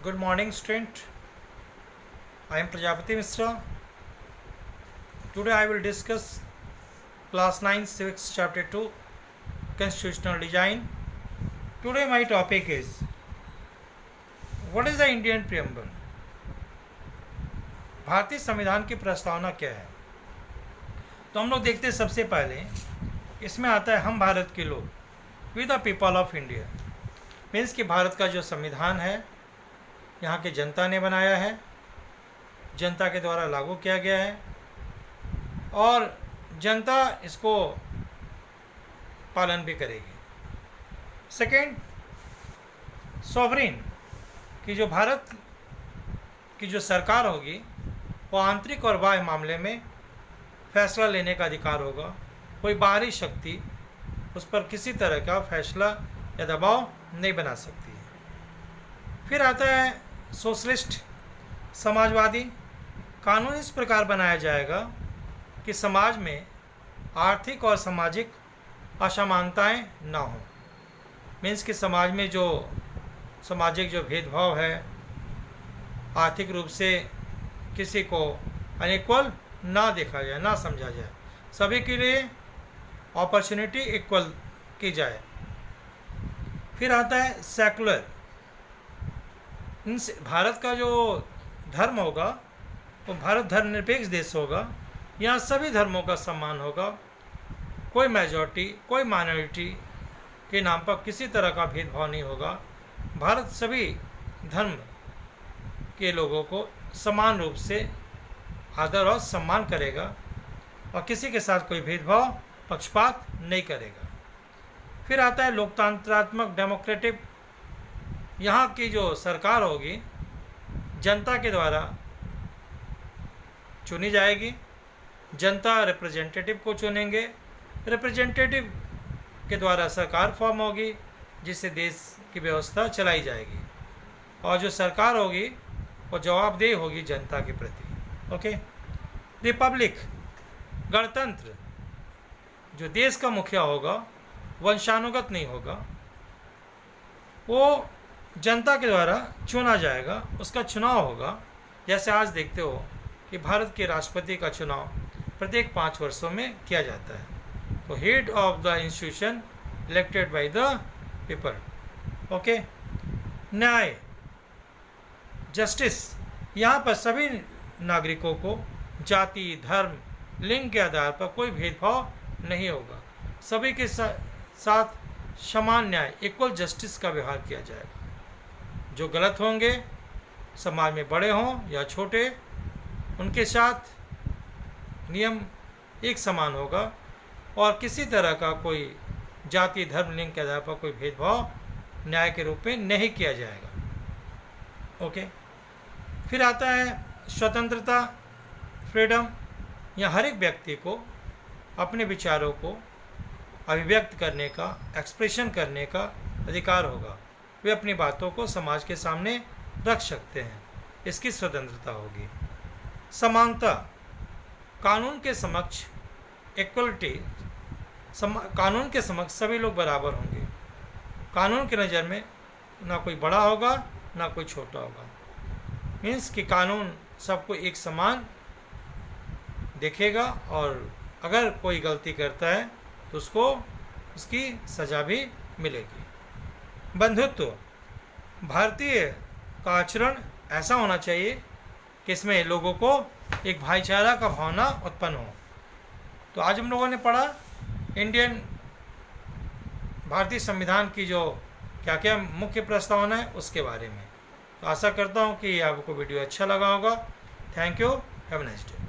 Good morning, student. I am Prajapati Mishra. Today I will discuss class 9 civics chapter 2 constitutional design. Today my topic is what is the Indian preamble? भारतीय संविधान की प्रस्तावना क्या है? तो हम लोग देखते हैं सबसे पहले इसमें आता है हम भारत के लोग, we the people of India. Means कि भारत का जो संविधान है यहाँ के जनता ने बनाया है, जनता के द्वारा लागू किया गया है और जनता इसको पालन भी करेगी। सेकेंड, सॉवरेन कि जो भारत की जो सरकार होगी वो आंतरिक और बाह्य मामले में फैसला लेने का अधिकार होगा। कोई बाहरी शक्ति उस पर किसी तरह का फैसला या दबाव नहीं बना सकती है। फिर आता है सोशलिस्ट समाजवादी। कानून इस प्रकार बनाया जाएगा कि समाज में आर्थिक और सामाजिक असमानताएं ना हो। मीन्स कि समाज में जो सामाजिक जो भेदभाव है, आर्थिक रूप से किसी को अनइक्वल ना देखा जाए, ना समझा जाए, सभी के लिए अपॉर्चुनिटी इक्वल की जाए। फिर आता है सेकुलर। भारत का जो धर्म होगा वो भारत धर्मनिरपेक्ष देश होगा। यहाँ सभी धर्मों का सम्मान होगा। कोई मेजॉरिटी कोई माइनॉरिटी के नाम पर किसी तरह का भेदभाव नहीं होगा। भारत सभी धर्म के लोगों को समान रूप से आदर और सम्मान करेगा और किसी के साथ कोई भेदभाव पक्षपात नहीं करेगा। फिर आता है लोकतंत्रात्मक डेमोक्रेटिक। यहाँ की जो सरकार होगी जनता के द्वारा चुनी जाएगी। जनता रिप्रेजेंटेटिव को चुनेंगे, रिप्रेजेंटेटिव के द्वारा सरकार फॉर्म होगी जिससे देश की व्यवस्था चलाई जाएगी और जो सरकार होगी वो जवाबदेह होगी जनता के प्रति। ओके। रिपब्लिक गणतंत्र, जो देश का मुखिया होगा वंशानुगत नहीं होगा, वो जनता के द्वारा चुना जाएगा, उसका चुनाव होगा। जैसे आज देखते हो कि भारत के राष्ट्रपति का चुनाव प्रत्येक 5 वर्षों में किया जाता है। तो head of the institution elected by the people. Okay. न्याय जस्टिस, यहाँ पर सभी नागरिकों को जाति धर्म लिंग के आधार पर कोई भेदभाव नहीं होगा। सभी के साथ समान न्याय इक्वल जस्टिस का व्यवहार किया जाएगा। जो गलत होंगे समाज में बड़े हों या छोटे, उनके साथ नियम एक समान होगा और किसी तरह का कोई जाति धर्म लिंग के आधार पर कोई भेदभाव न्याय के रूप में नहीं किया जाएगा। ओके। फिर आता है स्वतंत्रता फ्रीडम। यहाँ हर एक व्यक्ति को अपने विचारों को अभिव्यक्त करने का, एक्सप्रेशन करने का अधिकार होगा। वे अपनी बातों को समाज के सामने रख सकते हैं, इसकी स्वतंत्रता होगी। समानता, कानून के समक्ष इक्वलिटी, कानून के समक्ष सभी लोग बराबर होंगे। कानून की नज़र में ना कोई बड़ा होगा ना कोई छोटा होगा। मीन्स कि कानून सबको एक समान देखेगा और अगर कोई गलती करता है तो उसको उसकी सज़ा भी मिलेगी। बंधुत्व, भारतीय का आचरण ऐसा होना चाहिए कि इसमें लोगों को एक भाईचारा का भावना उत्पन्न हो। तो आज हम लोगों ने पढ़ा इंडियन भारतीय संविधान की जो क्या क्या मुख्य प्रस्तावना है उसके बारे में। तो आशा करता हूँ कि आपको वीडियो अच्छा लगा होगा। Thank you. Have a nice day.